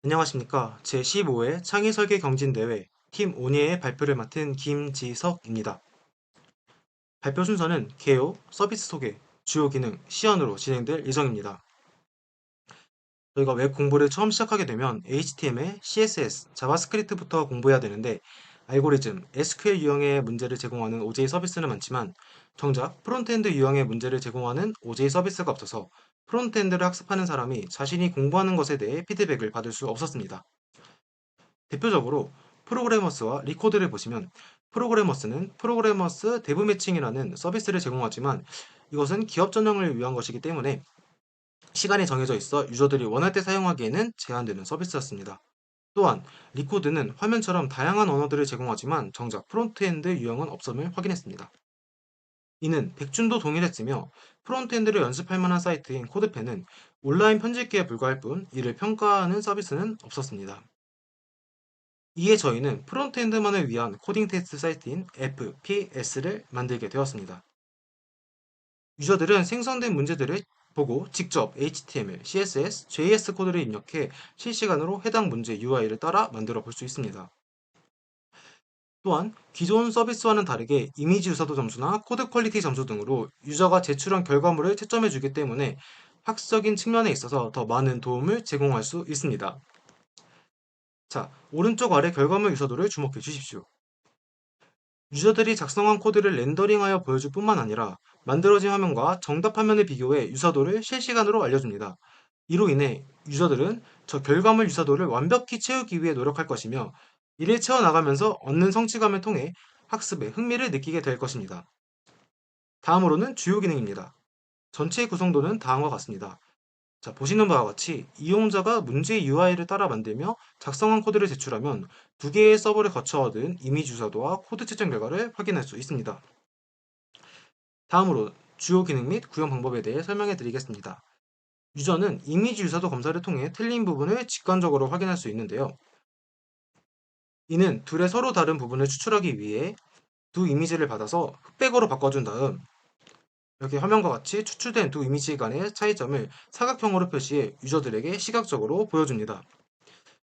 안녕하십니까. 제15회 창의설계 경진대회 팀 오니의 발표를 맡은 김지석입니다. 발표 순서는 개요, 서비스 소개, 주요 기능, 시연으로 진행될 예정입니다. 저희가 웹 공부를 처음 시작하게 되면 HTML, CSS, 자바스크립트부터 공부해야 되는데 알고리즘, SQL 유형의 문제를 제공하는 OJ 서비스는 많지만 정작 프론트엔드 유형의 문제를 제공하는 OJ 서비스가 없어서 프론트엔드를 학습하는 사람이 자신이 공부하는 것에 대해 피드백을 받을 수 없었습니다. 대표적으로 프로그래머스와 리코드를 보시면 프로그래머스는 프로그래머스 데브 매칭이라는 서비스를 제공하지만 이것은 기업 전용을 위한 것이기 때문에 시간이 정해져 있어 유저들이 원할 때 사용하기에는 제한되는 서비스였습니다. 또한 리코드는 화면처럼 다양한 언어들을 제공하지만 정작 프론트엔드 유형은 없음을 확인했습니다. 이는 백준도 동일했으며 프론트엔드를 연습할 만한 사이트인 코드펜은 온라인 편집기에 불과할 뿐 이를 평가하는 서비스는 없었습니다. 이에 저희는 프론트엔드만을 위한 코딩 테스트 사이트인 FPS를 만들게 되었습니다. 유저들은 생성된 문제들을 보고 직접 HTML, CSS, JS 코드를 입력해 실시간으로 해당 문제 UI를 따라 만들어 볼 수 있습니다. 또한 기존 서비스와는 다르게 이미지 유사도 점수나 코드 퀄리티 점수 등으로 유저가 제출한 결과물을 채점해 주기 때문에 학습적인 측면에 있어서 더 많은 도움을 제공할 수 있습니다. 자, 오른쪽 아래 결과물 유사도를 주목해 주십시오. 유저들이 작성한 코드를 렌더링하여 보여줄 뿐만 아니라 만들어진 화면과 정답 화면을 비교해 유사도를 실시간으로 알려줍니다. 이로 인해 유저들은 저 결과물 유사도를 완벽히 채우기 위해 노력할 것이며 이를 채워나가면서 얻는 성취감을 통해 학습에 흥미를 느끼게 될 것입니다. 다음으로는 주요 기능입니다. 전체 구성도는 다음과 같습니다. 자, 보시는 바와 같이 이용자가 문제 UI를 따라 만들며 작성한 코드를 제출하면 두 개의 서버를 거쳐 얻은 이미지 유사도와 코드 채점 결과를 확인할 수 있습니다. 다음으로 주요 기능 및 구현 방법에 대해 설명해 드리겠습니다. 유저는 이미지 유사도 검사를 통해 틀린 부분을 직관적으로 확인할 수 있는데요. 이는 둘의 서로 다른 부분을 추출하기 위해 두 이미지를 받아서 흑백으로 바꿔준 다음 이렇게 화면과 같이 추출된 두 이미지 간의 차이점을 사각형으로 표시해 유저들에게 시각적으로 보여줍니다.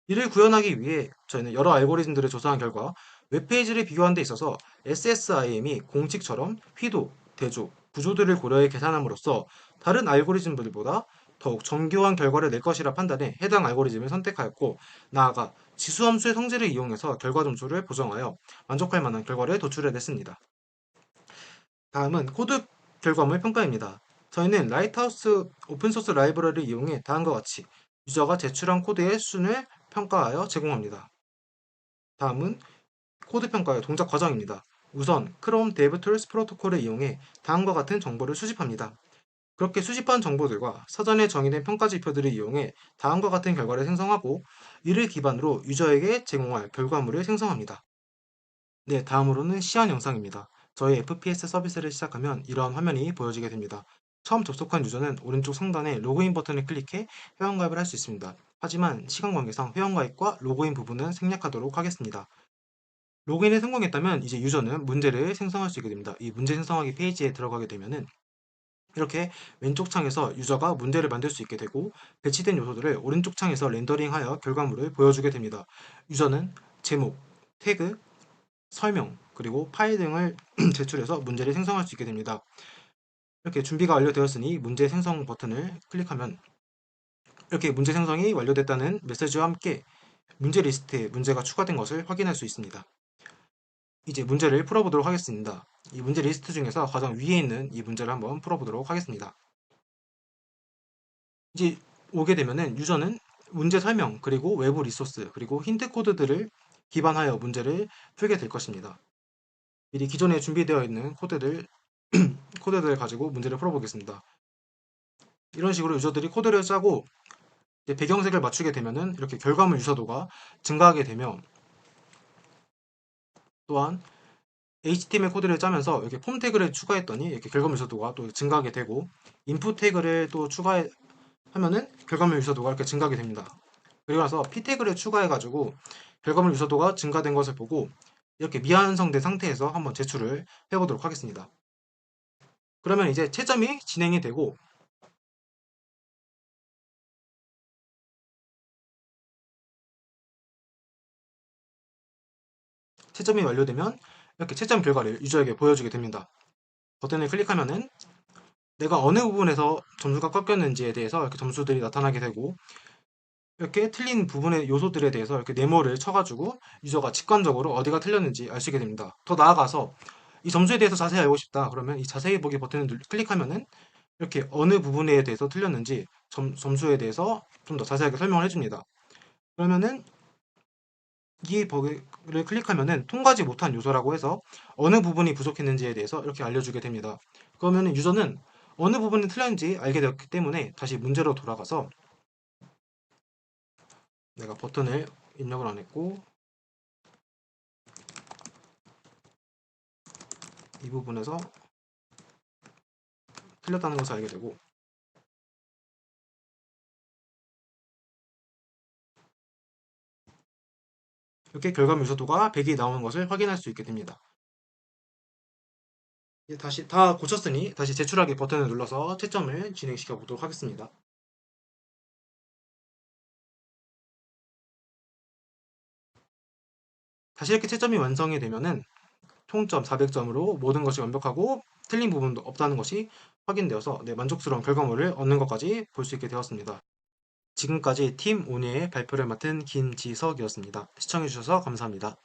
이를 구현하기 위해 저희는 여러 알고리즘들을 조사한 결과 웹페이지를 비교하는 데 있어서 SSIM이 공식처럼 휘도, 대조, 구조들을 고려해 계산함으로써 다른 알고리즘들보다 더욱 정교한 결과를 낼 것이라 판단해 해당 알고리즘을 선택하였고, 나아가 지수함수의 성질을 이용해서 결과 점수를 보정하여 만족할 만한 결과를 도출해냈습니다. 다음은 코드 결과물 평가입니다. 저희는 라이트하우스 오픈소스 라이브러리를 이용해 다음과 같이 유저가 제출한 코드의 수준을 평가하여 제공합니다. 다음은 코드 평가의 동작 과정입니다. 우선 크롬 데브툴스 프로토콜을 이용해 다음과 같은 정보를 수집합니다. 그렇게 수집한 정보들과 사전에 정의된 평가 지표들을 이용해 다음과 같은 결과를 생성하고 이를 기반으로 유저에게 제공할 결과물을 생성합니다. 네, 다음으로는 시연 영상입니다. 저희 FPS 서비스를 시작하면 이러한 화면이 보여지게 됩니다. 처음 접속한 유저는 오른쪽 상단에 로그인 버튼을 클릭해 회원가입을 할 수 있습니다. 하지만 시간 관계상 회원가입과 로그인 부분은 생략하도록 하겠습니다. 로그인에 성공했다면 이제 유저는 문제를 생성할 수 있게 됩니다. 이 문제 생성하기 페이지에 들어가게 되면은 이렇게 왼쪽 창에서 유저가 문제를 만들 수 있게 되고 배치된 요소들을 오른쪽 창에서 렌더링하여 결과물을 보여주게 됩니다. 유저는 제목, 태그, 설명, 그리고 파일 등을 제출해서 문제를 생성할 수 있게 됩니다. 이렇게 준비가 완료되었으니 문제 생성 버튼을 클릭하면 이렇게 문제 생성이 완료됐다는 메시지와 함께 문제 리스트에 문제가 추가된 것을 확인할 수 있습니다. 이제 문제를 풀어보도록 하겠습니다. 이 문제 리스트 중에서 가장 위에 있는 이 문제를 한번 풀어보도록 하겠습니다. 이제 오게 되면은 유저는 문제 설명, 그리고 외부 리소스, 그리고 힌트 코드들을 기반하여 문제를 풀게 될 것입니다. 미리 기존에 준비되어 있는 코드들 가지고 문제를 풀어보겠습니다. 이런 식으로 유저들이 코드를 짜고 이제 배경색을 맞추게 되면은 이렇게 결과물 유사도가 증가하게 되며, 또한 HTML 코드를 짜면서 이렇게 폼 태그를 추가했더니 이렇게 결과물 유사도가 또 증가하게 되고, 인풋 태그를 또 추가하면은 결과물 유사도가 이렇게 증가하게 됩니다. 그리고 나서 p 태그를 추가해가지고 결과물 유사도가 증가된 것을 보고 이렇게 미완성된 상태에서 한번 제출을 해보도록 하겠습니다. 그러면 이제 채점이 진행이 되고 채점이 완료되면 이렇게 채점 결과를 유저에게 보여주게 됩니다. 버튼을 클릭하면은 내가 어느 부분에서 점수가 꺾였는지에 대해서 이렇게 점수들이 나타나게 되고, 이렇게 틀린 부분의 요소들에 대해서 이렇게 네모를 쳐가지고 유저가 직관적으로 어디가 틀렸는지 알 수 있게 됩니다. 더 나아가서 이 점수에 대해서 자세히 알고 싶다 그러면 이 자세히 보기 버튼을 클릭하면은 이렇게 어느 부분에 대해서 틀렸는지 점수에 대해서 좀 더 자세하게 설명을 해줍니다. 그러면은 이 버그를 클릭하면은 통과하지 못한 요소라고 해서 어느 부분이 부족했는지에 대해서 이렇게 알려주게 됩니다. 그러면은 유저는 어느 부분이 틀렸는지 알게 되었기 때문에 다시 문제로 돌아가서, 내가 버튼을 입력을 안 했고 이 부분에서 틀렸다는 것을 알게 되고, 이렇게 결과물 요소도가 100이 나오는 것을 확인할 수 있게 됩니다. 이제 다시 다 고쳤으니 다시 제출하기 버튼을 눌러서 채점을 진행시켜 보도록 하겠습니다. 다시 이렇게 채점이 완성이 되면은 총점 400점으로 모든 것이 완벽하고 틀린 부분도 없다는 것이 확인되어서 만족스러운 결과물을 얻는 것까지 볼 수 있게 되었습니다. 지금까지 팀 온예의 발표를 맡은 김지석이었습니다. 시청해주셔서 감사합니다.